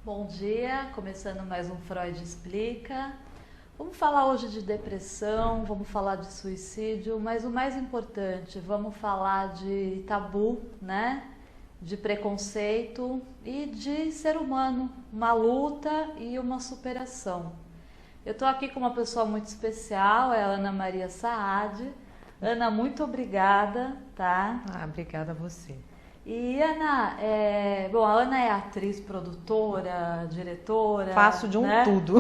Bom dia, começando mais um Freud Explica. Vamos falar hoje de depressão, vamos falar de suicídio, mas o mais importante, vamos falar de tabu, né? De preconceito e de ser humano, uma luta e uma superação. Eu estou aqui com uma pessoa muito especial, é a Ana Maria Saad. Ana, muito obrigada, tá? Obrigada a você. E Ana, a Ana é atriz, produtora, diretora. Faço de um tudo.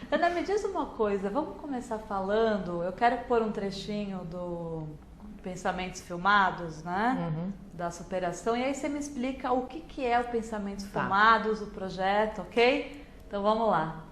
Ana, me diz uma coisa, vamos começar falando, eu quero pôr um trechinho do Pensamentos Filmados, né? Uhum. Da superação, e aí você me explica o que é o Pensamentos Filmados, o projeto, ok? Então vamos lá.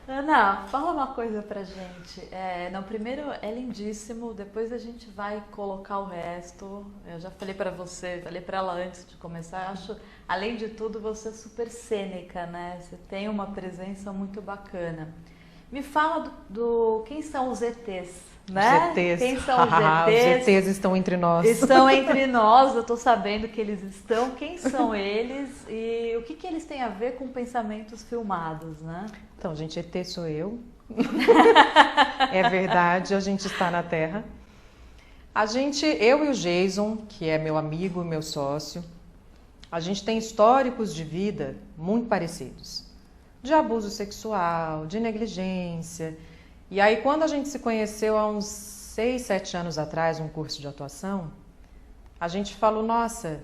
Ana, fala uma coisa pra gente. Não, primeiro é lindíssimo, depois a gente vai colocar o resto. Eu já falei pra você, falei pra ela antes de começar, eu acho, além de tudo, você é super cênica, né? Você tem uma presença muito bacana. Me fala quem são os ETs, né? Os ETs. Quem são os ETs? Os ETs estão entre nós. Estão entre nós, eu tô sabendo que eles estão. Quem são eles e o que eles têm a ver com Pensamentos Filmados, né? Então, gente, ET sou eu. É verdade, a gente está na Terra. Eu e o Jason, que é meu amigo e meu sócio, a gente tem históricos de vida muito parecidos. De abuso sexual, de negligência. E aí, quando a gente se conheceu há uns 6, 7 anos atrás, um curso de atuação, a gente falou, nossa,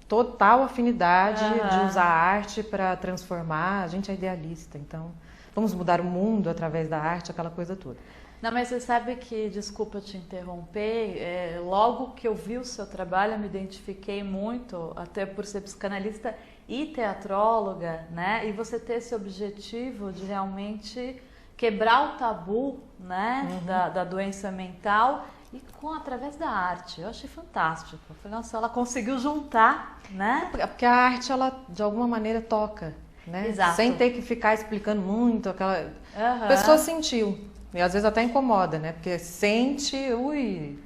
total afinidade de usar a arte para transformar. A gente é idealista, então vamos mudar o mundo através da arte, aquela coisa toda. Não, mas você sabe que, desculpa te interromper, logo que eu vi o seu trabalho, eu me identifiquei muito, até por ser psicanalista e teatróloga, né? E você ter esse objetivo de realmente quebrar o tabu, né? Uhum. Da doença mental e através da arte. Eu achei fantástico. Eu falei, nossa, ela conseguiu juntar, né? Porque a arte, ela de alguma maneira toca, né? Exato. Sem ter que ficar explicando muito, A pessoa sentiu. E às vezes até incomoda, né? Porque sente,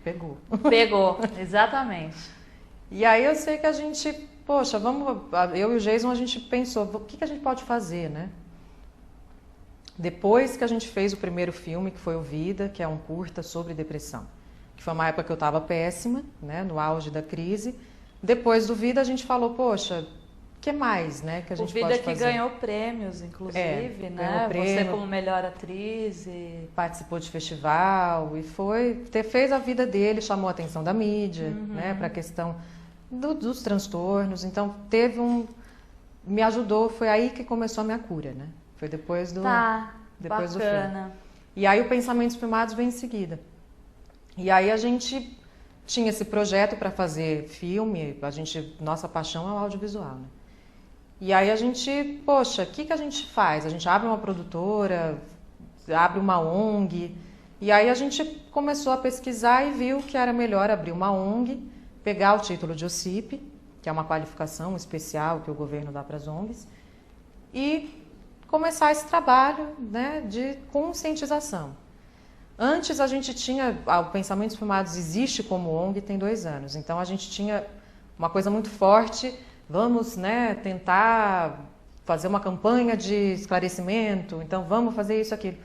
pegou. Pegou, exatamente. E aí eu sei que a gente, poxa, eu e o Jason, a gente pensou, o que a gente pode fazer, né? Depois que a gente fez o primeiro filme, que foi o Vida, que é um curta sobre depressão, que foi uma época que eu estava péssima, né, no auge da crise. Depois do Vida, a gente falou, poxa, o que mais, né, que a gente pode fazer? O Vida que ganhou prêmios, inclusive, né? Você como melhor atriz. Participou de festival e fez a vida dele, chamou a atenção da mídia, né, para a questão dos transtornos. Então, me ajudou, foi aí que começou a minha cura, né? Foi depois do filme. E aí o Pensamentos Filmados vem em seguida. E aí a gente tinha esse projeto para fazer filme, nossa paixão é o audiovisual, né? E aí a gente, poxa, o que a gente faz? A gente abre uma produtora, abre uma ONG. E aí a gente começou a pesquisar e viu que era melhor abrir uma ONG, pegar o título de OCIP, que é uma qualificação especial que o governo dá para as ONGs, e começar esse trabalho, né, de conscientização. Antes a gente tinha, o Pensamentos Filmados existe como ONG tem 2 anos, então a gente tinha uma coisa muito forte, vamos, né, tentar fazer uma campanha de esclarecimento, então vamos fazer isso, aquilo.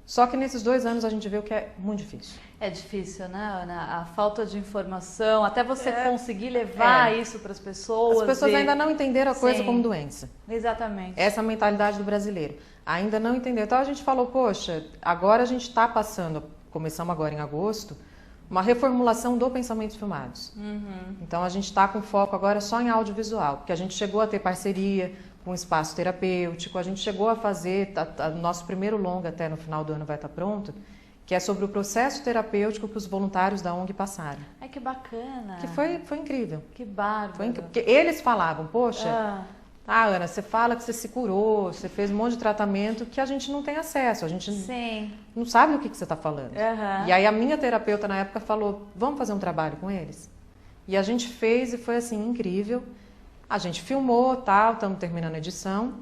Só que nesses 2 anos a gente viu que é muito difícil. É difícil, né, Ana? A falta de informação, até você conseguir levar isso para as pessoas. As pessoas ainda não entenderam a coisa como doença. Exatamente. Essa é a mentalidade do brasileiro. Ainda não entendeu. Então a gente falou, poxa, agora a gente está passando, começamos agora em agosto, uma reformulação do Pensamentos Filmados. Então a gente está com foco agora só em audiovisual, porque a gente chegou a ter parceria com o espaço terapêutico, a gente chegou a fazer, nosso primeiro longa até no final do ano vai estar pronto, que é sobre o processo terapêutico que os voluntários da ONG passaram. Ai, que bacana! Que foi incrível. Que bárbaro! Foi incrível. Porque eles falavam, poxa, Ana, você fala que você se curou, você fez um monte de tratamento que a gente não tem acesso, a gente não sabe o que você está falando. E aí a minha terapeuta na época falou, vamos fazer um trabalho com eles? E a gente fez e foi assim, incrível. A gente filmou, tal, estamos terminando a edição.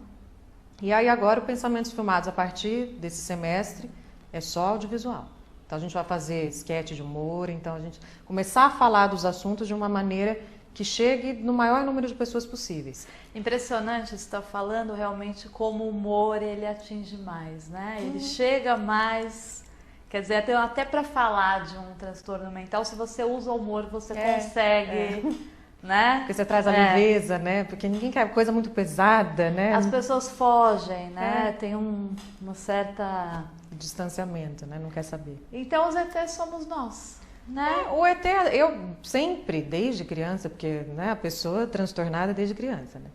E aí agora o Pensamentos Filmados a partir desse semestre é só audiovisual. Então a gente vai fazer esquete de humor, então a gente começar a falar dos assuntos de uma maneira que chegue no maior número de pessoas possíveis. Impressionante, você está falando realmente como o humor ele atinge mais, né? Ele chega mais, quer dizer, até para falar de um transtorno mental, se você usa o humor, você consegue... Né? Porque você traz a leveza, né? Porque ninguém quer coisa muito pesada, né? As pessoas fogem, né? Tem uma certa... distanciamento, né? Não quer saber. Então os ETs somos nós, né? O ET, eu sempre, desde criança, porque né, a pessoa transtornada desde criança, né?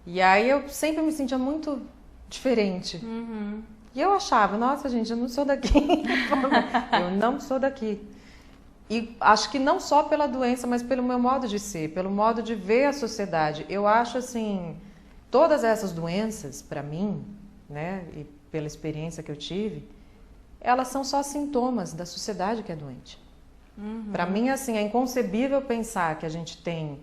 E aí eu sempre me sentia muito diferente. E eu achava, nossa gente, eu não sou daqui. Eu não sou daqui. E acho que não só pela doença, mas pelo meu modo de ser, pelo modo de ver a sociedade. Eu acho assim, todas essas doenças, para mim, né, e pela experiência que eu tive, elas são só sintomas da sociedade que é doente. Para mim, assim, é inconcebível pensar que a gente tem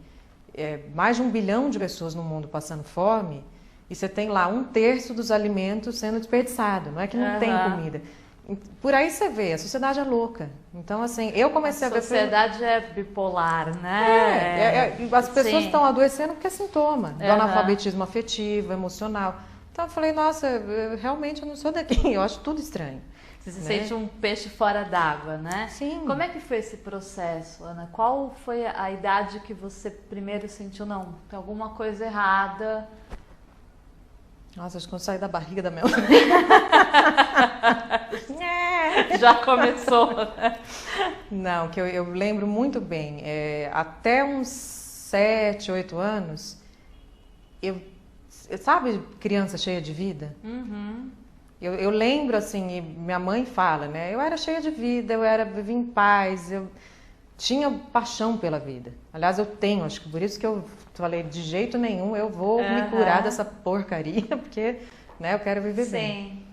mais de 1 bilhão de pessoas no mundo passando fome e você tem lá 1/3 dos alimentos sendo desperdiçado. Não é que não tem comida. Por aí você vê, a sociedade é louca. Então, assim, eu comecei a ver... A sociedade é bipolar, né? As pessoas estão adoecendo porque é sintoma do analfabetismo afetivo, emocional. Então, eu falei, nossa, realmente eu não sou daqui, eu acho tudo estranho. Você se sente um peixe fora d'água, né? Sim. Como é que foi esse processo, Ana? Qual foi a idade que você primeiro sentiu, não, tem alguma coisa errada... Nossa, acho que quando saí da barriga da minha Já começou, né? Não, que eu lembro muito bem. Até uns 7, 8 anos, sabe, criança cheia de vida? Eu lembro assim, e minha mãe fala, né? Eu era cheia de vida, vivia em paz, eu tinha paixão pela vida. Aliás, eu tenho, acho que por isso que eu falei, de jeito nenhum eu vou me curar dessa porcaria, porque né, eu quero viver bem.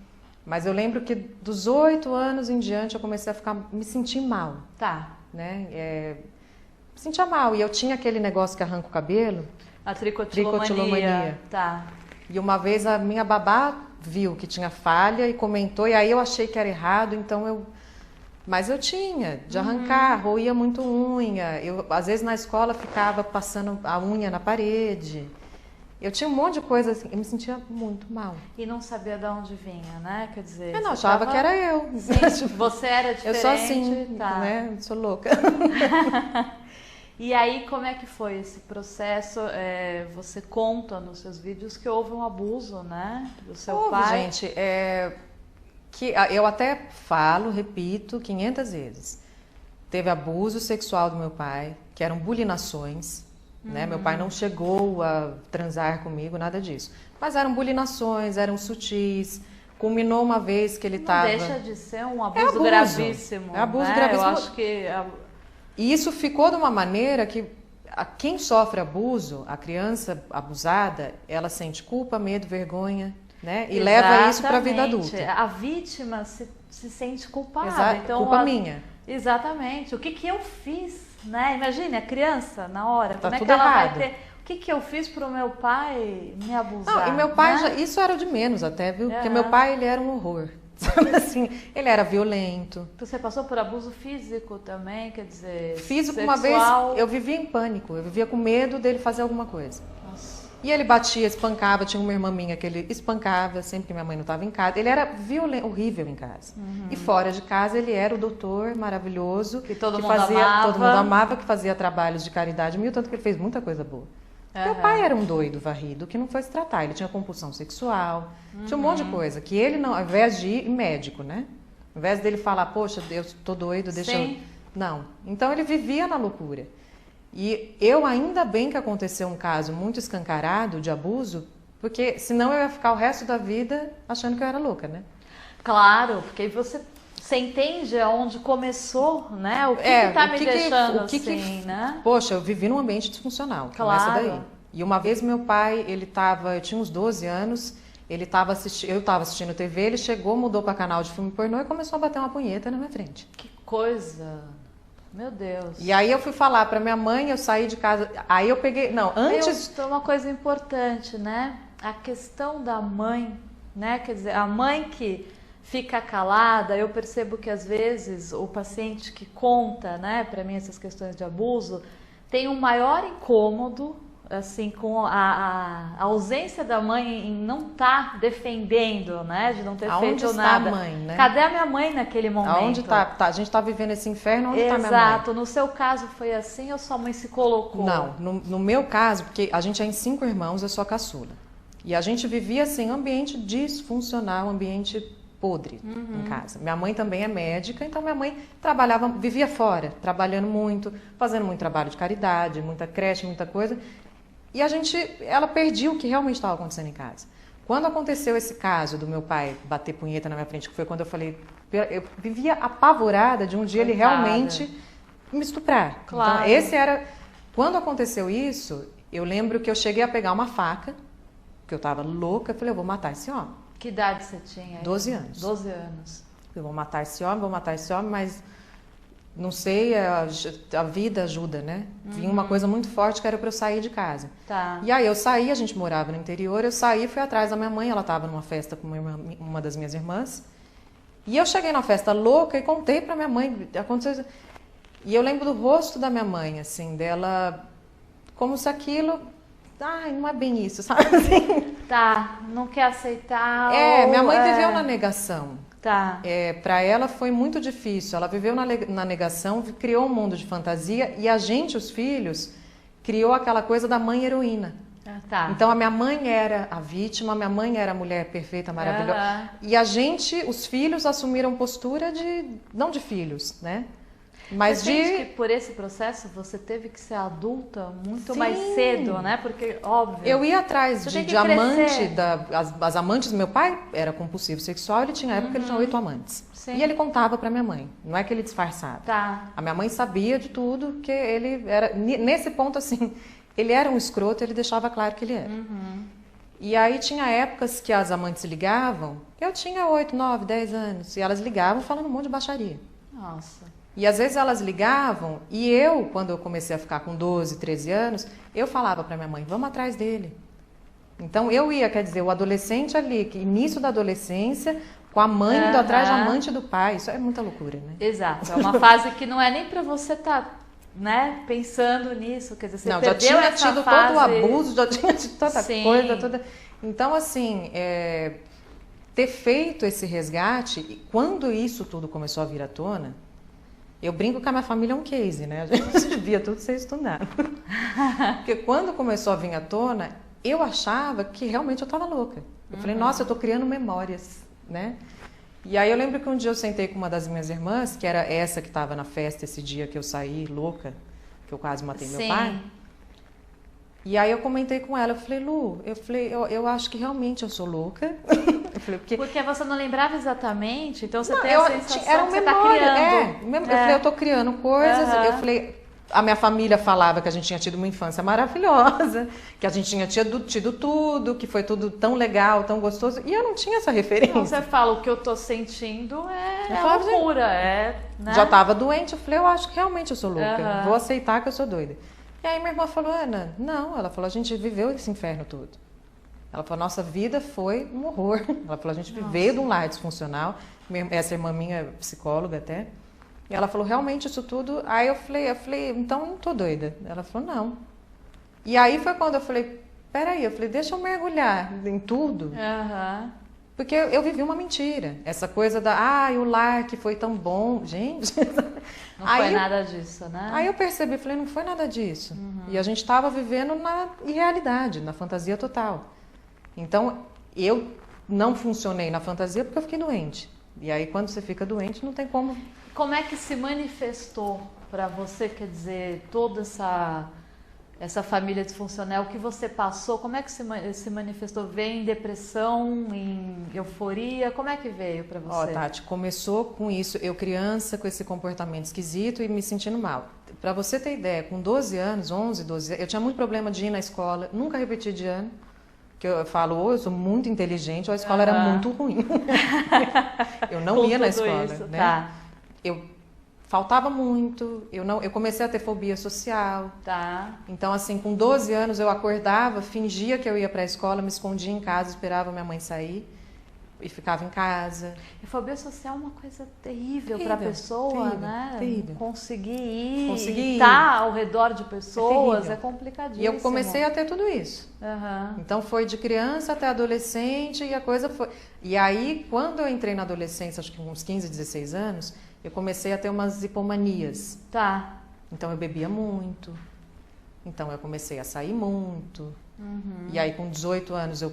Mas eu lembro que dos 8 anos em diante eu comecei a me sentir mal. Né? Me sentia mal. E eu tinha aquele negócio que arranca o cabelo. A tricotilomania. E uma vez a minha babá viu que tinha falha e comentou, e aí eu achei que era errado, então Mas eu tinha, de arrancar, roía muito unha. Eu, às vezes na escola ficava passando a unha na parede. Eu tinha um monte de coisa assim, eu me sentia muito mal. E não sabia de onde vinha, né? Quer dizer, eu não achava que era eu. Sim, você era diferente. Eu sou assim, né? Eu sou louca. E aí, como é que foi esse processo? Você conta nos seus vídeos que houve um abuso, né? Do seu pai. Gente, que eu até falo, repito 500 vezes. Teve abuso sexual do meu pai, que eram bulinações, né? Meu pai não chegou a transar comigo, nada disso. Mas eram bulinações, eram sutis. Culminou uma vez que ele estava... Não deixa de ser um abuso gravíssimo. É abuso né? gravíssimo. Eu acho que... E isso ficou de uma maneira que quem sofre abuso, a criança abusada, ela sente culpa, medo, vergonha, né? E leva isso para a vida adulta. A vítima se sente culpada. Exato. Então, Culpa minha. Exatamente. O que eu fiz, né? Imagine a criança na hora, Tá como é tudo que ela errado. vai ter... O que eu fiz pro meu pai me abusar? Não, e meu pai, né? isso era o de menos até, viu? Porque meu pai, ele era um horror. Sabe assim, ele era violento. Você passou por abuso físico também, quer dizer, Físico, sexual? uma vez, eu vivia em pânico, eu vivia com medo dele fazer alguma coisa. Nossa. E ele batia, espancava, tinha uma irmã minha que ele espancava sempre que minha mãe não estava em casa. Ele era violento, horrível em casa. E fora de casa ele era o doutor maravilhoso. Que todo mundo fazia, amava. Todo mundo amava, que fazia trabalhos de caridade mil, tanto que ele fez muita coisa boa. Meu pai era um doido varrido que não foi se tratar. Ele tinha compulsão sexual, tinha um monte de coisa. Que ele, não, ao invés de ir médico, né? Ao invés dele falar, poxa, eu tô doido, deixa Sim. eu... Não. Então ele vivia na loucura. E eu ainda bem que aconteceu um caso muito escancarado de abuso, porque senão eu ia ficar o resto da vida achando que eu era louca, né? Claro, porque você entende aonde começou, né? O que tá me deixando assim, né? Poxa, eu vivi num ambiente disfuncional, começa daí. E uma vez meu pai, eu tinha uns 12 anos, eu estava assistindo TV, ele chegou, mudou para canal de filme pornô e começou a bater uma punheta na minha frente. Que coisa! Meu Deus. E aí eu fui falar para minha mãe, eu saí de casa, aí eu peguei, não, antes... Uma coisa importante, né? A questão da mãe, né? Quer dizer, a mãe que fica calada, eu percebo que às vezes o paciente que conta, né, para mim essas questões de abuso, tem um maior incômodo, assim, com a ausência da mãe em não estar defendendo, né, de não ter feito nada. Aonde está a mãe, né? Cadê a minha mãe naquele momento? Aonde tá? A gente está vivendo esse inferno, onde está minha mãe? Exato. No seu caso foi assim ou sua mãe se colocou? Não, no meu caso, porque a gente é em 5 irmãos, eu sou a caçula. E a gente vivia assim, um ambiente disfuncional, um ambiente podre em casa. Minha mãe também é médica, então minha mãe vivia fora, trabalhando muito, fazendo muito trabalho de caridade, muita creche, muita coisa. E ela perdia o que realmente estava acontecendo em casa. Quando aconteceu esse caso do meu pai bater punheta na minha frente, que foi quando eu falei, eu vivia apavorada de um dia ele realmente me estuprar. Claro. Então, quando aconteceu isso, eu lembro que eu cheguei a pegar uma faca, porque eu estava louca, eu falei, eu vou matar esse homem. Que idade você tinha aí? 12 anos. 12 anos. Eu vou matar esse homem, mas não sei, a vida ajuda, né? Vinha uma coisa muito forte que era para eu sair de casa. Tá. E aí eu saí, a gente morava no interior, eu saí, fui atrás da minha mãe, ela estava numa festa com uma das minhas irmãs. E eu cheguei na festa louca e contei para minha mãe, aconteceu. E eu lembro do rosto da minha mãe, assim, dela, como se aquilo, ai, não é bem isso, sabe? Assim. Tá, não quer aceitar. Minha mãe viveu na negação. Tá. Para ela foi muito difícil. Ela viveu na negação, criou um mundo de fantasia e a gente, os filhos, criou aquela coisa da mãe heroína. Tá. Então a minha mãe era a vítima, a minha mãe era a mulher perfeita, maravilhosa. E a gente, os filhos, assumiram postura não de filhos, né? Mas você sente que por esse processo você teve que ser adulta muito Sim. mais cedo, né? Porque, óbvio... Eu ia atrás de amante, as amantes do meu pai era compulsivo sexual, ele tinha época que ele tinha 8 amantes. Sim. E ele contava pra minha mãe, não é que ele disfarçava. Tá. A minha mãe sabia de tudo, que ele era, nesse ponto assim, ele era um escroto, ele deixava claro que ele era. E aí tinha épocas que as amantes ligavam, eu tinha 8, 9, 10 anos, e elas ligavam falando um monte de baixaria. Nossa. E às vezes elas ligavam e eu, quando eu comecei a ficar com 12, 13 anos, eu falava para minha mãe, vamos atrás dele. Então eu ia, quer dizer, o adolescente ali, início da adolescência, com a mãe indo atrás da amante do pai. Isso é muita loucura, né? Exato. É uma fase que não é nem para você estar, né, pensando nisso. Quer dizer, você não, perdeu já tinha essa tido fase... todo o abuso, já tinha tido tanta Sim. coisa. Então, assim, ter feito esse resgate, quando isso tudo começou a vir à tona, eu brinco que a minha família é um case, né? A gente devia tudo ser estudado. Porque quando começou a vir à tona, eu achava que realmente eu estava louca. Eu falei, nossa, eu estou criando memórias, né? E aí eu lembro que um dia eu sentei com uma das minhas irmãs, que era essa que estava na festa esse dia que eu saí louca, que eu quase matei meu pai. E aí eu comentei com ela, eu falei, Lu, eu acho que realmente eu sou louca. Eu falei, porque você não lembrava exatamente, então você não, tem a sensação era que você memória, está criando. Eu falei, eu tô criando coisas, eu falei, A minha família falava que a gente tinha tido uma infância maravilhosa, que a gente tinha tido tudo, que foi tudo tão legal, tão gostoso, e eu não tinha essa referência. Então você fala, o que eu tô sentindo é falava, loucura, né? Já estava doente, eu falei, eu acho que realmente eu sou louca, vou aceitar que eu sou doida. E aí minha irmã falou, Ana, não, ela falou, a gente viveu esse inferno todo. Ela falou, nossa vida foi um horror. Ela falou, a gente veio de um lar disfuncional, essa irmã minha é psicóloga até, e ela falou, realmente isso tudo. Aí eu falei, então eu não tô doida. Ela falou, não. E aí foi quando eu falei, peraí, eu falei, deixa eu mergulhar em tudo. Porque eu vivi uma mentira. Essa coisa o lar que foi tão bom. Gente. Não foi nada disso, né? Aí eu percebi, falei, não foi nada disso. E a gente estava vivendo na irrealidade, na fantasia total. Então, eu não funcionei na fantasia porque eu fiquei doente. E aí, quando você fica doente, não tem como... Como é que se manifestou para você, quer dizer, toda essa família disfuncional, o que você passou, como é que se manifestou? Veio em depressão, em euforia, como é que veio para você? Tati, começou com isso, eu criança com esse comportamento esquisito e me sentindo mal. Para você ter ideia, com 12 anos, 11, 12 anos, eu tinha muito problema de ir na escola, nunca repeti de ano, que eu falo, eu sou muito inteligente, ou a escola era muito ruim. Eu não ia na escola, né? Tá. Eu faltava muito, eu comecei a ter fobia social. Tá. Então, assim, com 12 anos eu acordava, fingia que eu ia para a escola, me escondia em casa, esperava minha mãe sair e ficava em casa. E fobia social é uma coisa terrível para a pessoa, né? Terrível. Conseguir estar ao redor de pessoas é complicadíssimo. E eu comecei a ter tudo isso. Então foi de criança até adolescente e a coisa foi... E aí, quando eu entrei na adolescência, acho que uns 15, 16 anos, eu comecei a ter umas hipomanias. Tá. Então eu bebia muito. Então eu comecei a sair muito. E aí com 18 anos eu,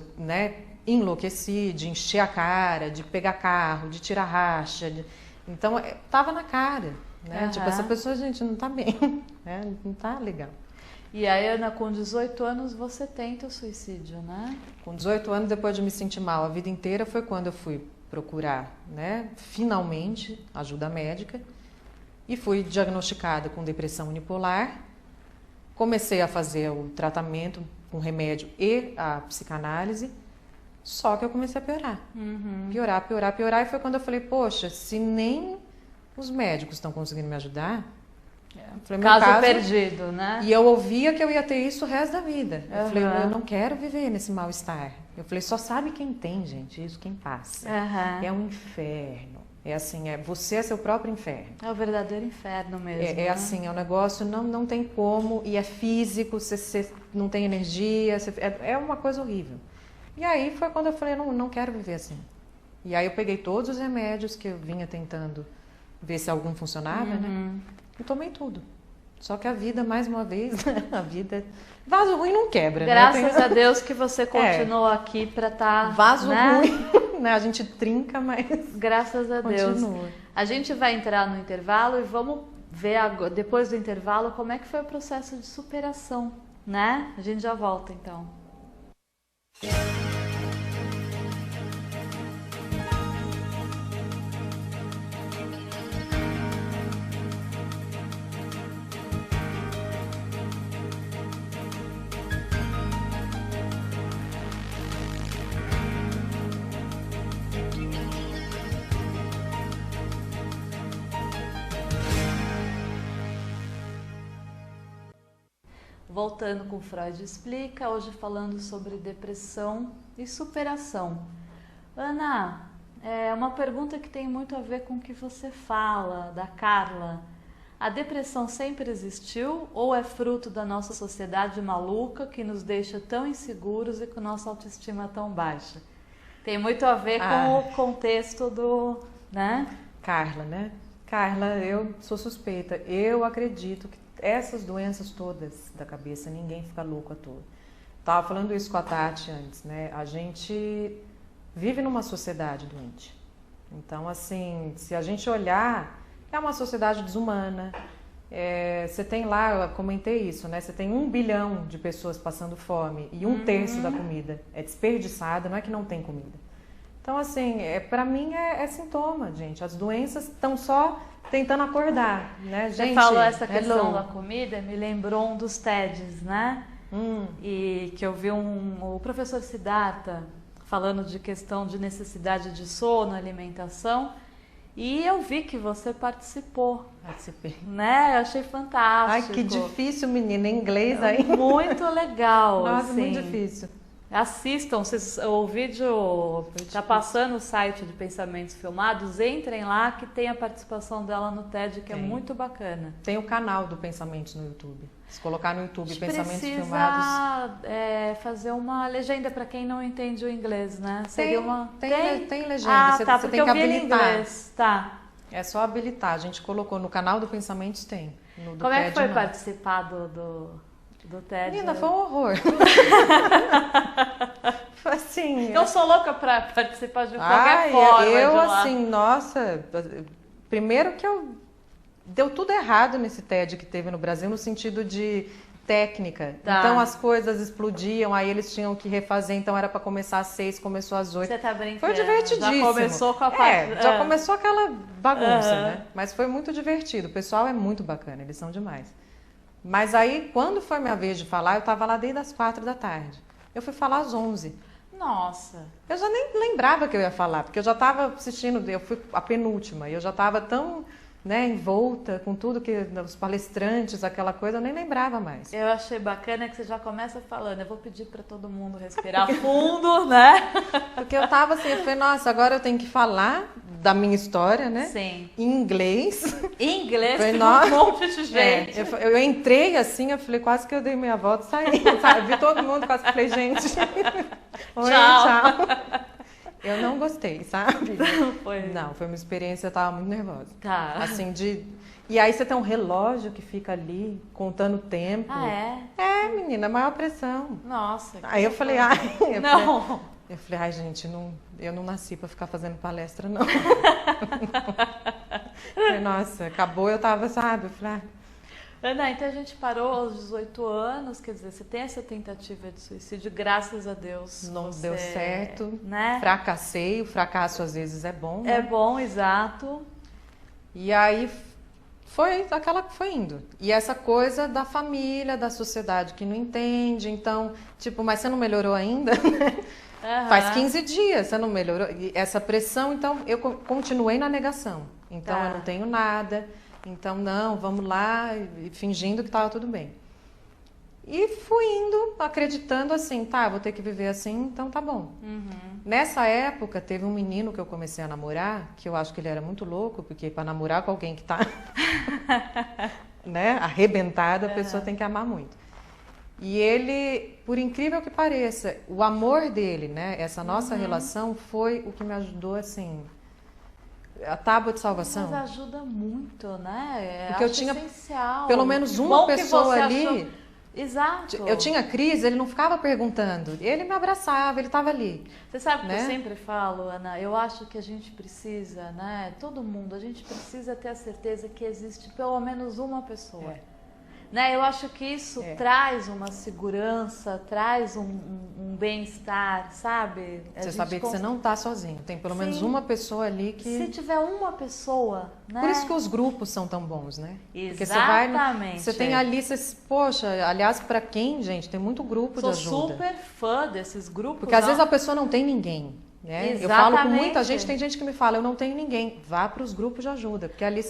enlouqueci de encher a cara, de pegar carro, de tirar racha. Então tava na cara, né? Tipo, essa pessoa, gente, não tá bem, né? Não tá legal. E aí, Ana, com 18 anos você tenta o suicídio, né? Com 18 anos, depois de me sentir mal a vida inteira, foi quando eu fui procurar, finalmente, ajuda médica, e fui diagnosticada com depressão unipolar. Comecei a fazer o tratamento com remédio e a psicanálise, só que eu comecei a piorar. Piorar, e foi quando eu falei, poxa, se nem os médicos estão conseguindo me ajudar... Falei, caso perdido, né? E eu ouvia que eu ia ter isso o resto da vida. Eu falei, eu não quero viver nesse mal-estar. Eu falei, só sabe quem tem, gente, isso, quem passa. É um inferno. É assim, você é seu próprio inferno. É o verdadeiro inferno mesmo. É assim, é um negócio, não tem como, e é físico, você não tem energia, é uma coisa horrível. E aí foi quando eu falei, não quero viver assim. E aí eu peguei todos os remédios que eu vinha tentando ver se algum funcionava, né? E tomei tudo. Só que a vida, mais uma vez, a vida... Vaso ruim não quebra, Graças a Deus que você continuou aqui para estar... Vaso ruim, né? A gente trinca, mas... Graças a Deus. Continua. A gente vai entrar no intervalo e vamos ver, depois do intervalo, como é que foi o processo de superação, né? A gente já volta, então. Voltando com Freud Explica, hoje falando sobre depressão e superação. Ana, é uma pergunta que tem muito a ver com o que você fala, da Carla. A depressão sempre existiu ou é fruto da nossa sociedade maluca que nos deixa tão inseguros e com nossa autoestima tão baixa? Tem muito a ver com o contexto do... né? Carla, né? Carla, eu sou suspeita. Eu acredito que essas doenças todas da cabeça, ninguém fica louco à toa. Tava falando isso com a Tati antes, né? A gente vive numa sociedade doente. Então, assim, se a gente olhar, é uma sociedade desumana. Você tem lá, eu comentei isso, né? Você tem 1 bilhão de pessoas passando fome e 1/3 da comida é desperdiçada, não é que não tem comida. Então, assim, para mim é sintoma, gente. As doenças estão só tentando acordar, né, Você gente? falou essa questão hello. da comida, me lembrou um dos TEDs, né? E que eu vi o professor Siddhartha falando de questão de necessidade de sono, alimentação, e eu vi que você participou, Participei. né? Eu achei fantástico. Ai, que difícil, menina, em inglês aí. Muito legal. Nossa, assim. muito difícil. Assistam, o vídeo está passando no site de Pensamentos Filmados, entrem lá que tem a participação dela no TED, que é muito bacana. Tem o canal do Pensamentos no YouTube. Se colocar no YouTube Pensamentos precisa, Filmados. fazer uma legenda para quem não entende o inglês, né? Tem legenda, tá, você porque tem que eu vi em habilitar. inglês, tá. É só habilitar. A gente colocou no canal do Pensamentos, tem. No do Como é que TED, foi não. participar do TED? Menina, foi um horror. Foi assim. Eu sou louca para participar de qualquer forma. Eu de lá. assim, nossa. Primeiro que deu tudo errado nesse TED que teve no Brasil, no sentido de técnica. Tá. Então as coisas explodiam, aí eles tinham que refazer, então era para começar às 6, começou às 8. Você tá brincando? Foi divertidíssimo. Já começou com a parte... Já começou aquela bagunça, né? Mas foi muito divertido. O pessoal é muito bacana, eles são demais. Mas aí, quando foi minha vez de falar, eu estava lá desde as 4 da tarde. Eu fui falar às 11. Nossa. Eu já nem lembrava que eu ia falar, porque eu já estava assistindo, eu fui a penúltima, e eu já estava tão, né, envolta com tudo que os palestrantes, aquela coisa, eu nem lembrava mais. Eu achei bacana que você já começa falando, eu vou pedir para todo mundo respirar fundo, né? Porque eu estava assim, eu falei, nossa, agora eu tenho que falar da minha história, né? Sim. Em inglês. Em inglês, Foi, tem nossa. um monte de gente. Eu entrei assim, eu falei, quase que eu dei meia volta e saí, sabe? Vi todo mundo, quase que falei, gente, oi, tchau. Eu não gostei, sabe? Não, foi uma experiência, eu tava muito nervosa. Tá. Assim, E aí você tem um relógio que fica ali, contando o tempo. Ah, é? É, menina, maior pressão. Nossa. Aí eu falei, Não. Eu falei, ai, gente, eu não nasci pra ficar fazendo palestra, não. Falei, nossa, acabou, eu tava, sabe? Eu falei, Ana, então a gente parou aos 18 anos, quer dizer, você tem essa tentativa de suicídio, graças a Deus. não deu certo, né? Fracassei, o fracasso às vezes é bom, né? É bom, exato. E aí foi aquela que foi indo. E essa coisa da família, da sociedade que não entende, então, tipo, mas você não melhorou ainda? Uhum. Faz 15 dias, você não melhorou? E essa pressão, então, eu continuei na negação. Então, Tá. eu não tenho nada. Então, não, vamos lá, e fingindo que estava tudo bem. E fui indo, acreditando assim, tá, vou ter que viver assim, então tá bom. Uhum. Nessa época, teve um menino que eu comecei a namorar, que eu acho que ele era muito louco, porque para namorar com alguém que tá né, arrebentada, a pessoa tem que amar muito. E ele, por incrível que pareça, o amor dele, né, essa nossa relação foi o que me ajudou, assim, a tábua de salvação. Mas ajuda muito, né? Porque eu tinha essencial. pelo menos Bom uma que pessoa você ali. achou... Exato. Eu tinha crise, ele não ficava perguntando, ele me abraçava, ele estava ali. Você sabe o que né? eu sempre falo, Ana? Eu acho que a gente precisa, né? Todo mundo, a gente precisa ter a certeza que existe pelo menos uma pessoa. Né? Eu acho que isso traz uma segurança, traz um bem-estar, sabe? Você saber que você não está sozinho. Tem pelo menos uma pessoa ali que... Se tiver uma pessoa, né? Por isso que os grupos são tão bons, né? Exatamente. Porque você tem ali, poxa, aliás, para quem, gente, tem muito grupo de ajuda. Sou super fã desses grupos. Porque às vezes a pessoa não tem ninguém. Né? Eu falo com muita gente, tem gente que me fala, eu não tenho ninguém. Vá para os grupos de ajuda, porque ali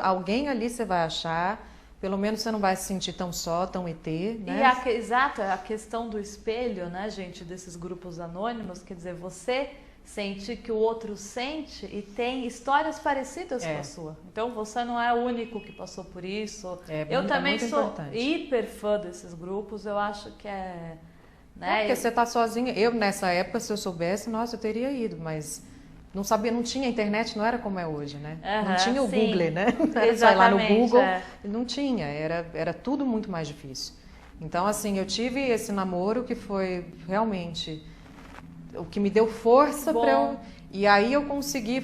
alguém ali você vai achar. Pelo menos você não vai se sentir tão só, tão ET, né? E exato, a questão do espelho, né, gente, desses grupos anônimos, quer dizer, você sente que o outro sente e tem histórias parecidas com a sua. Então você não é o único que passou por isso. Eu também sou importante. Hiper fã desses grupos, eu acho que é... Né? Porque você tá sozinha. Eu, nessa época, se eu soubesse, nossa, eu teria ido, mas... Não sabia, não tinha internet, não era como é hoje, né? Não tinha o Google, né? Era lá no Google, não tinha, era tudo muito mais difícil. Então, assim, eu tive esse namoro que foi realmente o que me deu força para eu... E aí eu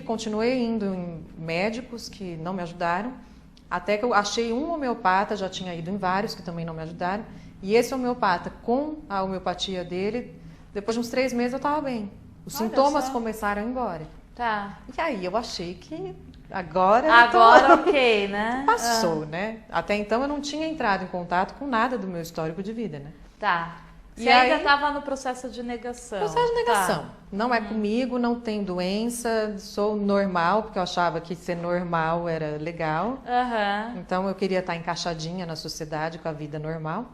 continuei indo em médicos que não me ajudaram, até que eu achei um homeopata, já tinha ido em vários que também não me ajudaram, e esse homeopata, com a homeopatia dele, depois de uns 3 meses eu estava bem. Os sintomas começaram a ir embora. Tá. E aí eu achei que Agora ok, né? Passou, né? Até então eu não tinha entrado em contato com nada do meu histórico de vida, né? Tá. Você E ainda aí- estava no processo de negação. Processo de negação. Tá. Não é comigo, não tem doença, sou normal, porque eu achava que ser normal era legal. Aham. Então eu queria estar encaixadinha na sociedade com a vida normal.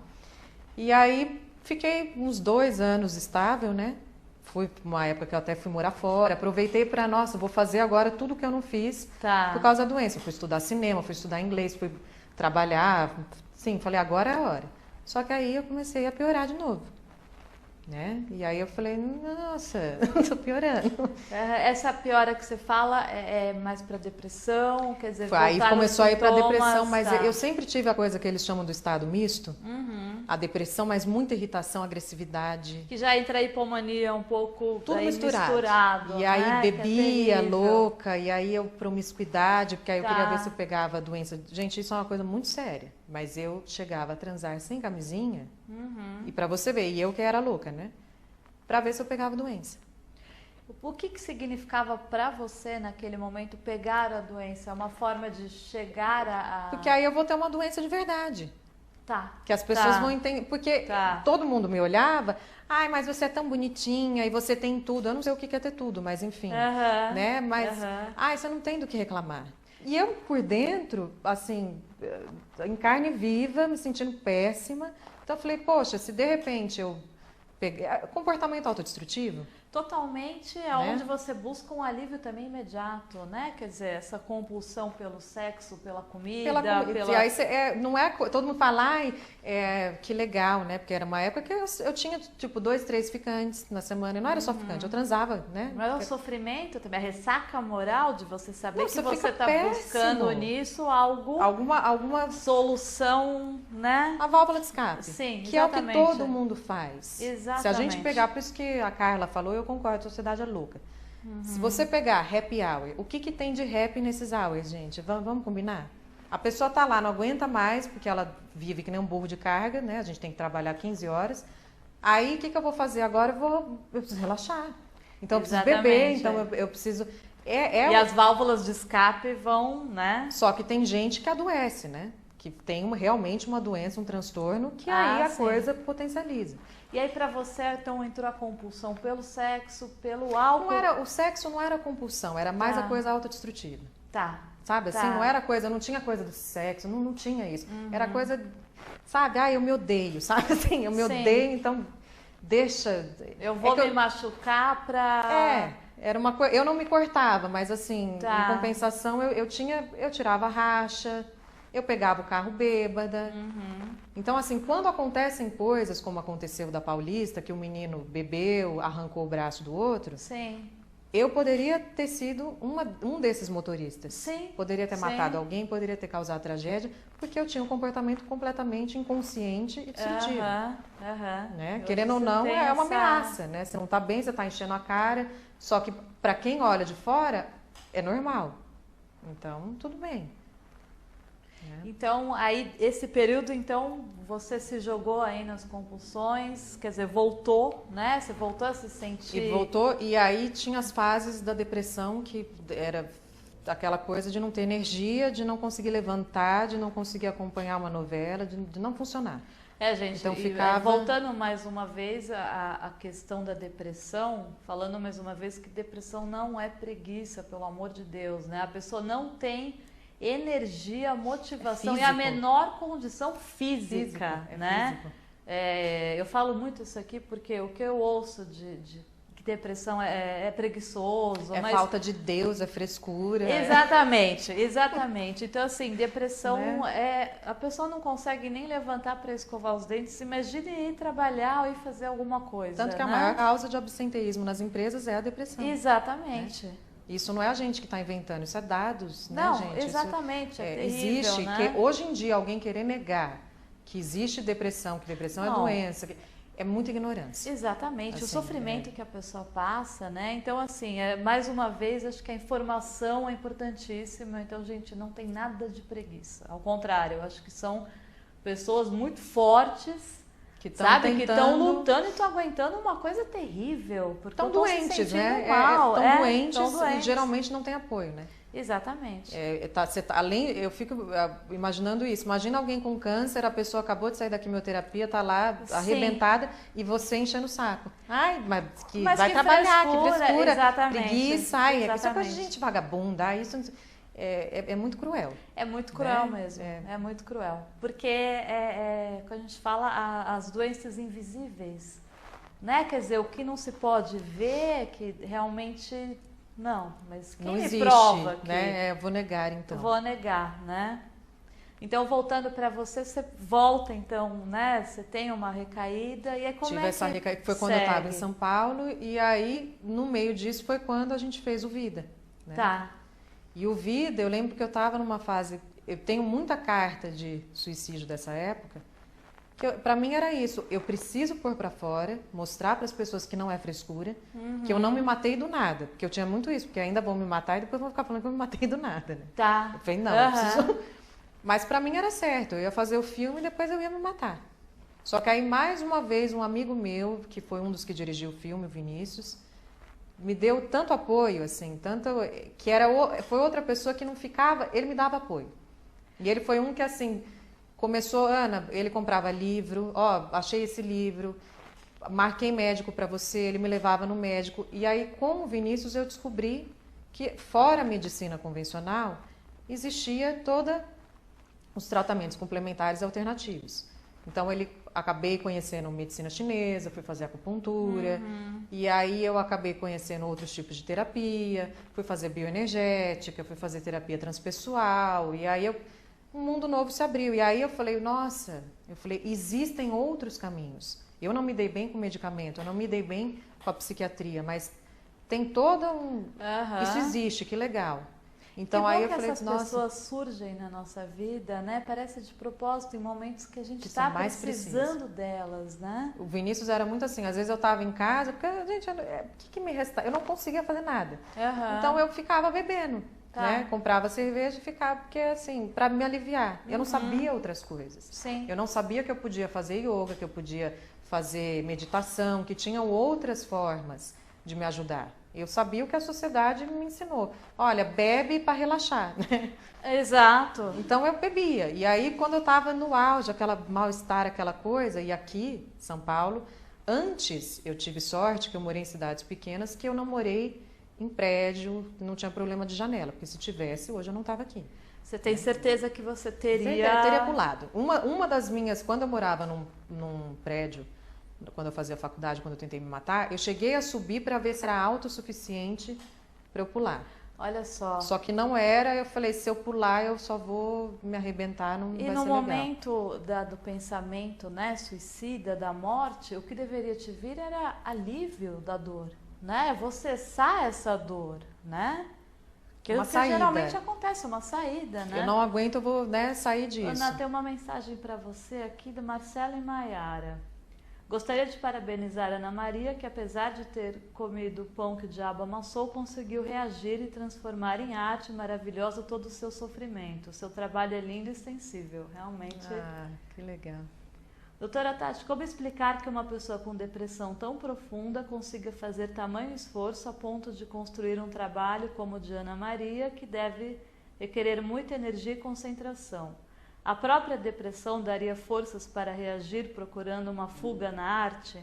E aí fiquei uns 2 anos estável, né? Fui pra uma época que eu até fui morar fora. Aproveitei para, nossa, vou fazer agora tudo que eu não fiz Tá. por causa da doença. Eu fui estudar cinema, fui estudar inglês, fui trabalhar. Sim, falei, agora é a hora. Só que aí eu comecei a piorar de novo, né? E aí eu falei, nossa, tô piorando. Essa piora que você fala é mais para depressão, quer dizer, Aí voltaram começou os a ir para sintomas, depressão, mas tá. eu sempre tive a coisa que eles chamam do estado misto. Uhum. A depressão, mas muita irritação, agressividade. Que já entra a hipomania um pouco Tudo aí misturado. E aí né? Que é bebia, terrível. louca, e aí eu promiscuidade, porque aí eu Tá. queria ver se eu pegava a doença. Gente, isso é uma coisa muito séria. Mas eu chegava a transar sem camisinha, Uhum. e pra você ver, e eu que era louca, né? Pra ver se eu pegava a doença. O que significava para você naquele momento pegar a doença? É uma forma de chegar a... Porque aí eu vou ter uma doença de verdade. Tá. Que as pessoas Tá. vão entender. Porque Tá. todo mundo me olhava, ai, mas você é tão bonitinha e você tem tudo. Eu não sei o que é ter tudo, mas enfim. Aham. Né? Mas, Aham. ai, você não tem do que reclamar. E eu, por dentro, assim, em carne viva, me sentindo péssima. Então eu falei, poxa, se de repente eu peguei. Comportamento autodestrutivo? Totalmente é Né? onde você busca um alívio também imediato, né? Quer dizer, essa compulsão pelo sexo, pela comida, E aí não é. Todo mundo fala, ai, que legal, né? Porque era uma época que eu tinha, tipo, 2, 3 ficantes na semana. E não era só ficante, eu transava, né? Mas é o sofrimento também, a ressaca moral de você saber Não, que você você fica está péssimo. buscando nisso algo, Alguma solução, né? a válvula de escape. Sim, que é o que exatamente. todo mundo faz. Exatamente. Se a gente pegar, por isso que a Carla falou, eu concordo, a sociedade é louca. Se você pegar happy hour, o que tem de happy nesses hours, gente? Vamos combinar? A pessoa tá lá, não aguenta mais, porque ela vive que nem um burro de carga, né? A gente tem que trabalhar 15 horas. Aí, o que eu vou fazer agora? Eu preciso relaxar. Então, eu preciso beber, Exatamente, então eu preciso... E as válvulas de escape vão, né? Só que tem gente que adoece, né? Que tem realmente uma doença, um transtorno, que aí a sim. coisa potencializa. E aí pra você, então, entrou a compulsão pelo sexo, pelo álcool? O sexo não era compulsão, era mais Tá. a coisa autodestrutiva. Tá. Sabe, Tá. assim, não era coisa, não tinha coisa do sexo, não tinha isso. Era coisa, sabe, eu me odeio, sabe, assim, eu me Sim. odeio, então deixa... Eu vou me machucar pra... Era uma coisa, eu não me cortava, mas assim, Tá. em compensação, eu tirava racha, eu pegava o carro bêbada. Então, assim, quando acontecem coisas como aconteceu da Paulista, que o menino bebeu, arrancou o braço do outro, Sim. eu poderia ter sido um desses motoristas. Sim. Poderia ter Sim. matado alguém, poderia ter causado tragédia, porque eu tinha um comportamento completamente inconsciente e destrutivo. Aham. Né? Hoje Querendo ou você não, tem é uma essa- ameaça, né? Você não tá bem, você tá enchendo a cara, só que para quem olha de fora, é normal. Então, tudo bem. Então, aí, esse período, então, você se jogou aí nas compulsões, quer dizer, voltou, né? Você voltou a se sentir... E voltou, e aí tinha as fases da depressão, que era aquela coisa de não ter energia, de não conseguir levantar, de não conseguir acompanhar uma novela, de não funcionar. Gente, Então e, ficava- voltando mais uma vez à questão da depressão, falando mais uma vez que depressão não é preguiça, pelo amor de Deus, né? A pessoa não tem energia, motivação e a físico. menor condição física, Físico, né? físico. Eu falo muito isso aqui porque o que eu ouço de que depressão é preguiçoso, É mas... falta de Deus, é frescura. Exatamente, exatamente. Então, assim, depressão Né? a pessoa não consegue nem levantar para escovar os dentes. Imagine ir trabalhar ou ir fazer alguma coisa. Tanto que a né? maior causa de absenteísmo nas empresas é a depressão. Exatamente. Isso não é a gente que está inventando, isso é dados, né, Não, gente? exatamente. Isso, É terrível, existe, né? que hoje em dia alguém querer negar que existe depressão, que depressão é Não. doença, é muita ignorância. Exatamente, o Assim, sofrimento que a pessoa passa, né? Então, assim, mais uma vez, acho que a informação é importantíssima. Então, gente, não tem nada de preguiça. Ao contrário, eu acho que são pessoas muito fortes, Que estão sabe? Que estão tentando... lutando e estão aguentando uma coisa terrível. Porque Estão estão se doentes, sentindo né? mal. Estão doentes tão e geralmente não tem apoio, né? Exatamente. Além, eu fico imaginando isso. Imagina alguém com câncer, a pessoa acabou de sair da quimioterapia, tá lá arrebentada e você enchendo o saco. Ai, mas vai que trabalhar, frescura, que frescura, exatamente, preguiça, ai, essa coisa de exatamente. gente vagabunda, isso é muito cruel. É muito cruel Né? mesmo, é muito cruel. Porque quando a gente fala as doenças invisíveis, né? Quer dizer, o que não se pode ver, que realmente não, mas quem Não me existe, prova que né? Vou negar, então. vou negar, né? Então, voltando para você, você volta, então, né? Você tem uma recaída e aí como Tive é essa que recaída, foi quando eu estava em segue? São Paulo, e aí, no meio disso, foi quando a gente fez o Vida. Né? Tá. E o Vida, eu lembro que eu estava numa fase. Eu tenho muita carta de suicídio dessa época, que para mim era isso. Eu preciso pôr para fora, mostrar para as pessoas que não é frescura, que eu não me matei do nada. Porque eu tinha muito isso, porque ainda vão me matar e depois vão ficar falando que eu me matei do nada. Né? Tá. Eu falei, não, eu preciso. Mas para mim era certo. Eu ia fazer o filme e depois eu ia me matar. Só que aí, mais uma vez, um amigo meu, que foi um dos que dirigiu o filme, o Vinícius, me deu tanto apoio, assim, tanto que foi outra pessoa que não ficava, ele me dava apoio. E ele foi um que, assim, começou, Ana, ele comprava livro, achei esse livro, marquei médico para você, ele me levava no médico. E aí, com o Vinícius, eu descobri que, fora a medicina convencional, existia toda os tratamentos complementares alternativos. Então, acabei conhecendo medicina chinesa, fui fazer acupuntura, e aí eu acabei conhecendo outros tipos de terapia, fui fazer bioenergética, fui fazer terapia transpessoal, e aí um mundo novo se abriu. E aí eu falei, nossa, existem outros caminhos. Eu não me dei bem com medicamento, eu não me dei bem com a psiquiatria, mas tem todo Isso existe, que legal. Então que aí bom eu que falei, essas nossa, pessoas surgem na nossa vida, né? Parece de propósito em momentos que a gente Que está são mais precisando delas, né? o Vinícius era muito assim, às vezes eu estava em casa, porque, gente, o que me resta? Eu não conseguia fazer nada. Então eu ficava bebendo, né? Comprava cerveja e ficava, porque assim, para me aliviar. Eu não sabia outras coisas. Sim. Eu não sabia que eu podia fazer yoga, que eu podia fazer meditação, que tinham outras formas de me ajudar. Eu sabia o que a sociedade me ensinou. Olha, bebe para relaxar, né? Exato. Então eu bebia. E aí, quando eu estava no auge, aquela mal-estar, aquela coisa, e aqui, São Paulo, antes eu tive sorte que eu morei em cidades pequenas, que eu não morei em prédio, não tinha problema de janela, porque se tivesse, hoje eu não estava aqui. Você tem certeza que você teria... Teria pulado. Uma das minhas, quando eu morava num prédio, quando eu fazia faculdade, quando eu tentei me matar, eu cheguei a subir para ver se era autossuficiente para eu pular. Olha só. Só que não era, eu falei, se eu pular, eu só vou me arrebentar, não vai ser legal. E no momento do pensamento, né, suicida, da morte, o que deveria te vir era alívio da dor, né? Você cessar essa dor, né? Que Uma o que saída. geralmente acontece, uma saída, né? Eu não aguento, eu vou, né, sair disso. Ana, tem uma mensagem para você aqui do Marcelo e Maiara. Gostaria de parabenizar Ana Maria, que apesar de ter comido o pão que o diabo amassou, conseguiu reagir e transformar em arte maravilhosa todo o seu sofrimento. Seu trabalho é lindo e sensível, realmente. Ah, que legal. Doutora Tati, como explicar que uma pessoa com depressão tão profunda consiga fazer tamanho esforço a ponto de construir um trabalho como o de Ana Maria, que deve requerer muita energia e concentração? A própria depressão daria forças para reagir procurando uma fuga na arte?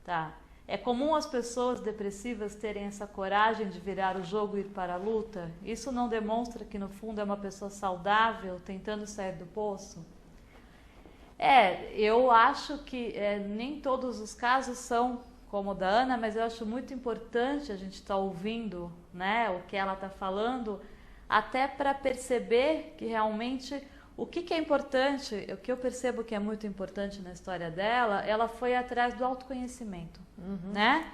Tá. É comum as pessoas depressivas terem essa coragem de virar o jogo e ir para a luta? Isso não demonstra que no fundo é uma pessoa saudável tentando sair do poço? Eu acho que nem todos os casos são como o da Ana, mas eu acho muito importante a gente estar ouvindo, né, o que ela está falando, até para perceber que realmente o que é importante, o que eu percebo que é muito importante na história dela, ela foi atrás do autoconhecimento, né?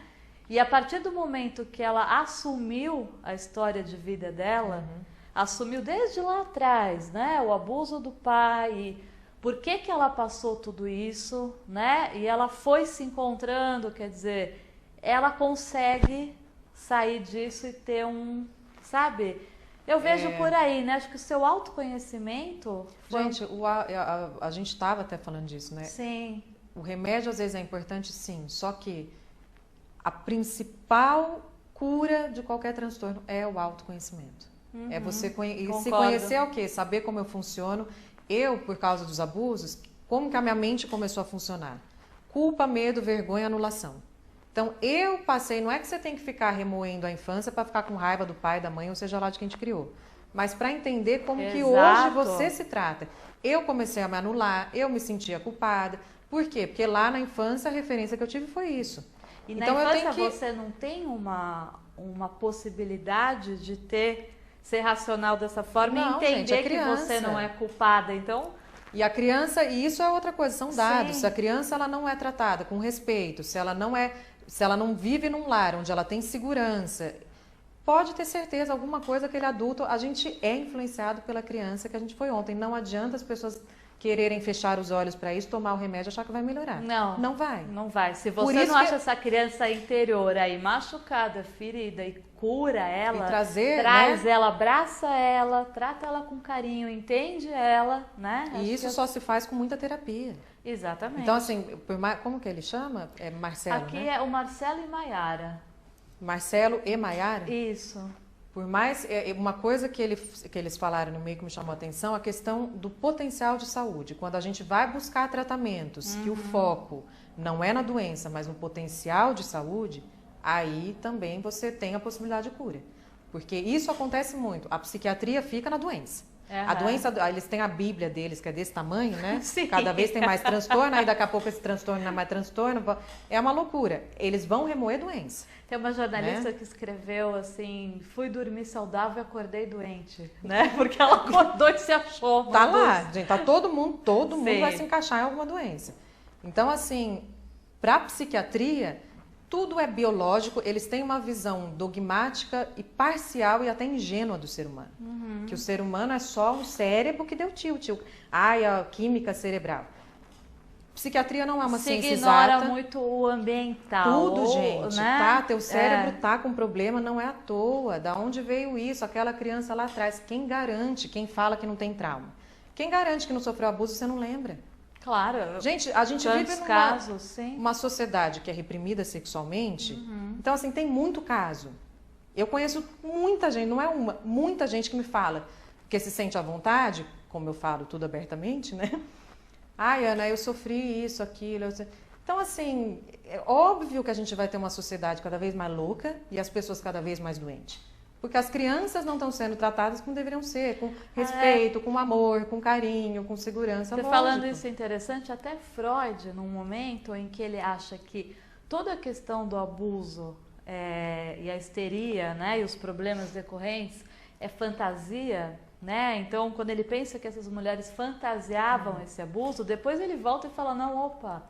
E a partir do momento que ela assumiu a história de vida dela, assumiu desde lá atrás, né, o abuso do pai, por que ela passou tudo isso, né? E ela foi se encontrando, quer dizer, ela consegue sair disso e ter sabe? Eu vejo por aí, né? Acho que o seu autoconhecimento... Gente, a gente estava até falando disso, né? Sim. O remédio às vezes é importante, sim, só que a principal cura de qualquer transtorno é o autoconhecimento. É você se Concordo. conhecer é o quê? Saber como eu funciono. Eu, por causa dos abusos, como que a minha mente começou a funcionar? Culpa, medo, vergonha, anulação. Então, eu passei, não é que você tem que ficar remoendo a infância para ficar com raiva do pai, da mãe, ou seja lá de quem te criou. Mas para entender como que hoje você se trata. Eu comecei a me anular, eu me sentia culpada. Por quê? Porque lá na infância a referência que eu tive foi isso. E então, na infância eu tenho que... você não tem uma possibilidade de ser racional dessa forma Não, e entender gente, é que criança. você não é culpada. Então, E a criança, e isso é outra coisa, são dados. Sim. Se a criança ela não é tratada com respeito, se ela não vive num lar onde ela tem segurança, pode ter certeza, alguma coisa aquele adulto, a gente é influenciado pela criança que a gente foi ontem. Não adianta as pessoas quererem fechar os olhos para isso, tomar o remédio e achar que vai melhorar. não. Não vai. Não vai. Se Por você isso não que- acha essa criança interior aí machucada, ferida e cura ela, E trazer, traz né? ela, abraça ela, trata ela com carinho, entende ela, né? Acho E isso que só se faz com muita terapia. Exatamente. Então, assim, como que ele chama? É Marcelo, Aqui né? é o Marcelo e Maiara. Marcelo e Maiara? Isso. Por mais, uma coisa que eles falaram no meio que me chamou a atenção, a questão do potencial de saúde. Quando a gente vai buscar tratamentos, que o foco não é na doença, mas no potencial de saúde, aí também você tem a possibilidade de cura. Porque isso acontece muito. A psiquiatria fica na doença. A doença, eles têm a Bíblia deles, que é desse tamanho, né? Sim. Cada vez tem mais transtorno, aí daqui a pouco esse transtorno não é mais transtorno. É uma loucura. Eles vão remoer doença. Tem uma jornalista que escreveu assim: fui dormir saudável e acordei doente, né? Porque ela acordou e se achou. Tá lá, gente, tá todo mundo Sim. vai se encaixar em alguma doença. Então, assim, pra psiquiatria, tudo é biológico, eles têm uma visão dogmática e parcial e até ingênua do ser humano. Que o ser humano é só um cérebro que deu tilt. Ai, a química cerebral. Psiquiatria não é uma Se ciência ignora exata. muito o ambiental. Tudo, gente, né? tá? Teu cérebro tá com problema, não é à toa. Da onde veio isso? Aquela criança lá atrás. Quem garante? Quem fala que não tem trauma? Quem garante que não sofreu abuso, você não lembra? Claro. Gente, a gente vive Tantos numa casos, sim. uma sociedade que é reprimida sexualmente. Então, assim, tem muito caso. Eu conheço muita gente, não é uma, muita gente que me fala que se sente à vontade, como eu falo tudo abertamente, né? Ai, Ana, eu sofri isso, aquilo. Então, assim, é óbvio que a gente vai ter uma sociedade cada vez mais louca e as pessoas cada vez mais doentes. Porque as crianças não estão sendo tratadas como deveriam ser, com respeito, com amor, com carinho, com segurança. Você lógico. falando isso é interessante, até Freud, num momento em que ele acha que toda a questão do abuso e a histeria, né, e os problemas decorrentes é fantasia, né? Então, quando ele pensa que essas mulheres fantasiavam esse abuso, depois ele volta e fala, não, opa,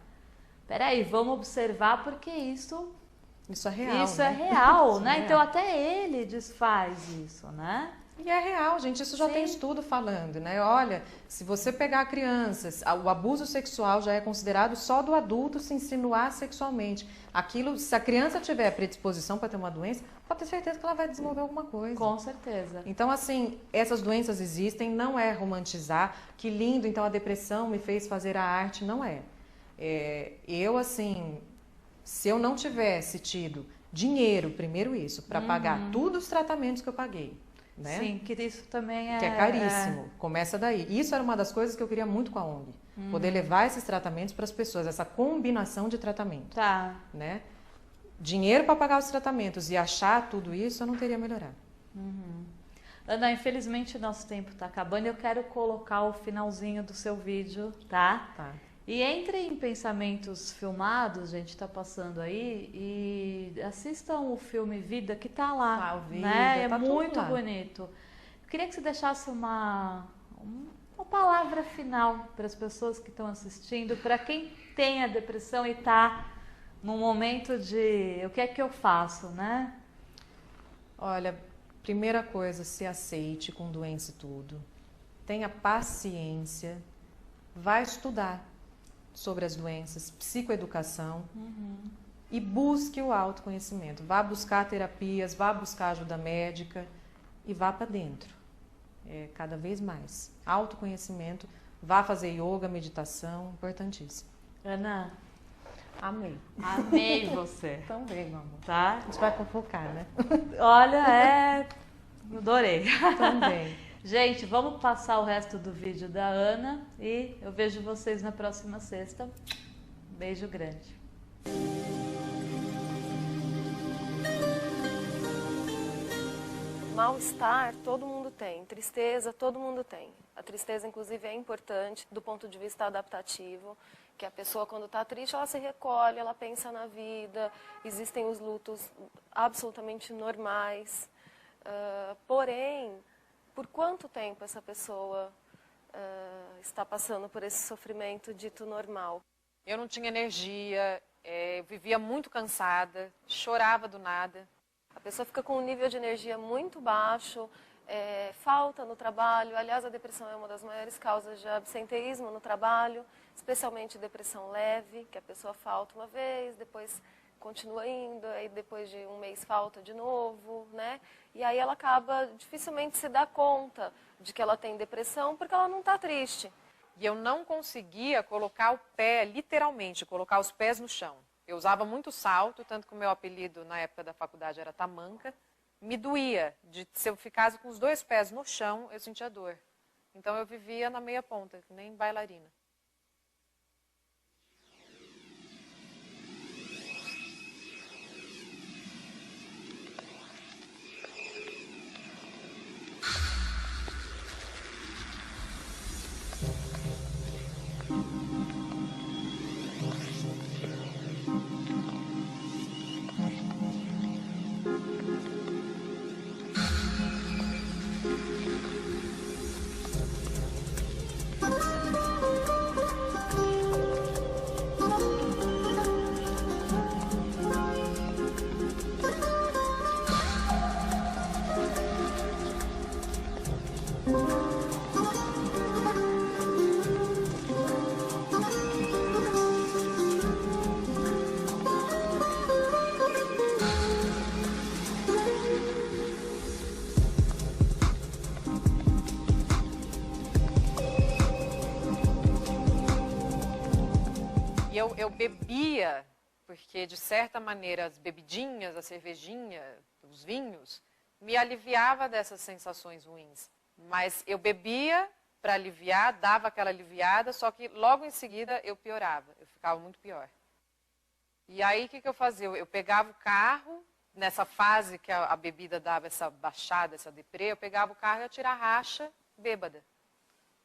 peraí, vamos observar porque isso Isso é real. Isso né? é real, Isso né? é real. Então até ele desfaz isso, né? E é real, gente, isso já Sim. tem estudo falando, né? Olha, se você pegar crianças, o abuso sexual já é considerado só do adulto se insinuar sexualmente. Aquilo, se a criança tiver predisposição para ter uma doença, pode ter certeza que ela vai desenvolver alguma coisa. Com certeza. Então, assim, essas doenças existem, não é romantizar. Que lindo, então a depressão me fez fazer a arte, não é. Eu, assim, se eu não tivesse tido dinheiro, primeiro isso, para pagar todos os tratamentos que eu paguei, né? Sim, que isso também é... Que é caríssimo. Começa daí. Isso era uma das coisas que eu queria muito com a ONG. Poder levar esses tratamentos para as pessoas, essa combinação de tratamento, Tá. né? Dinheiro para pagar os tratamentos e achar tudo isso, eu não teria melhorado. Ana, infelizmente nosso tempo está acabando. Eu quero colocar o finalzinho do seu vídeo, tá? Tá. E entre em pensamentos filmados, gente, está passando aí, e assistam o filme Vida, que tá lá, Ah, o Vida, né? É tá tudo muito lá. bonito. Eu queria que você deixasse uma palavra final para as pessoas que estão assistindo, para quem tem a depressão e está num momento de o que é que eu faço, né? Olha, primeira coisa, se aceite com doença e tudo. Tenha paciência. Vai estudar sobre as doenças, psicoeducação e busque o autoconhecimento. Vá buscar terapias, vá buscar ajuda médica e vá para dentro. Cada vez mais. Autoconhecimento, vá fazer yoga, meditação, importantíssimo. Ana, Amei. Amei você. Também, meu amor. Tá? A gente vai fofocar, né? Olha, adorei. Também. Gente, vamos passar o resto do vídeo da Ana e eu vejo vocês na próxima sexta. Beijo grande. Mal-estar todo mundo tem, tristeza todo mundo tem. A tristeza, inclusive, é importante do ponto de vista adaptativo, que a pessoa, quando está triste, ela se recolhe, ela pensa na vida, existem os lutos absolutamente normais. Porém, por quanto tempo essa pessoa está passando por esse sofrimento dito normal? Eu não tinha energia, eu vivia muito cansada, chorava do nada. A pessoa fica com um nível de energia muito baixo, falta no trabalho. Aliás, a depressão é uma das maiores causas de absenteísmo no trabalho, especialmente depressão leve, que a pessoa falta uma vez, depois continua indo, aí depois de um mês falta de novo, né? E aí ela acaba dificilmente se dá conta de que ela tem depressão porque ela não está triste. E eu não conseguia colocar o pé, literalmente, colocar os pés no chão. Eu usava muito salto, tanto que o meu apelido na época da faculdade era tamanca. Me doía, se eu ficasse com os 2 pés no chão, eu sentia dor. Então eu vivia na meia ponta, nem bailarina. Eu bebia, porque de certa maneira as bebidinhas, a cervejinha, os vinhos, me aliviava dessas sensações ruins. Mas eu bebia para aliviar, dava aquela aliviada, só que logo em seguida eu piorava, eu ficava muito pior. E aí o que eu fazia? Eu pegava o carro, nessa fase que a bebida dava essa baixada, essa deprê, eu pegava o carro e ia tirar racha bêbada.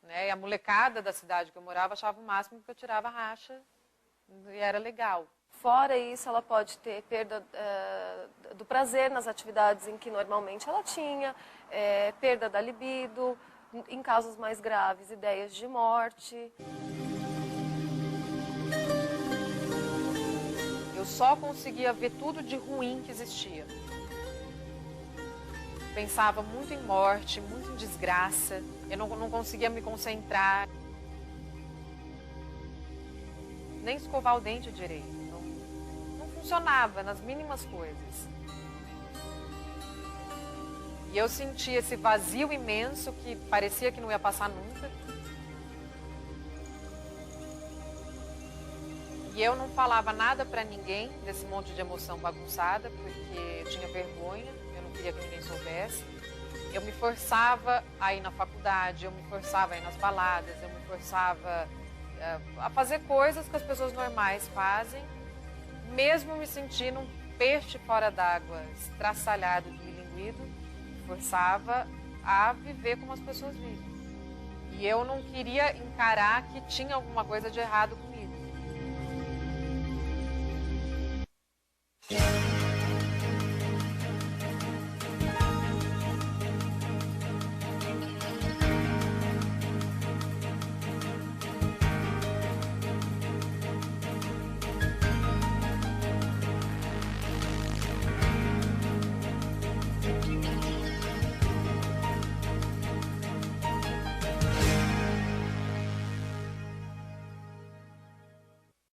Né? E a molecada da cidade que eu morava achava o máximo porque eu tirava racha e era legal. Fora isso, ela pode ter perda do prazer nas atividades em que normalmente ela tinha, perda da libido, em casos mais graves, ideias de morte. Eu só conseguia ver tudo de ruim que existia. Pensava muito em morte, muito em desgraça, eu não conseguia me concentrar. Nem escovar o dente direito, não funcionava nas mínimas coisas. E eu sentia esse vazio imenso que parecia que não ia passar nunca. E eu não falava nada para ninguém desse monte de emoção bagunçada, porque eu tinha vergonha, eu não queria que ninguém soubesse. Eu me forçava a ir na faculdade, eu me forçava a ir nas baladas, eu me forçava a fazer coisas que as pessoas normais fazem, mesmo me sentindo um peixe fora d'água, estraçalhado, desmilinguido, me forçava a viver como as pessoas vivem. E eu não queria encarar que tinha alguma coisa de errado comigo.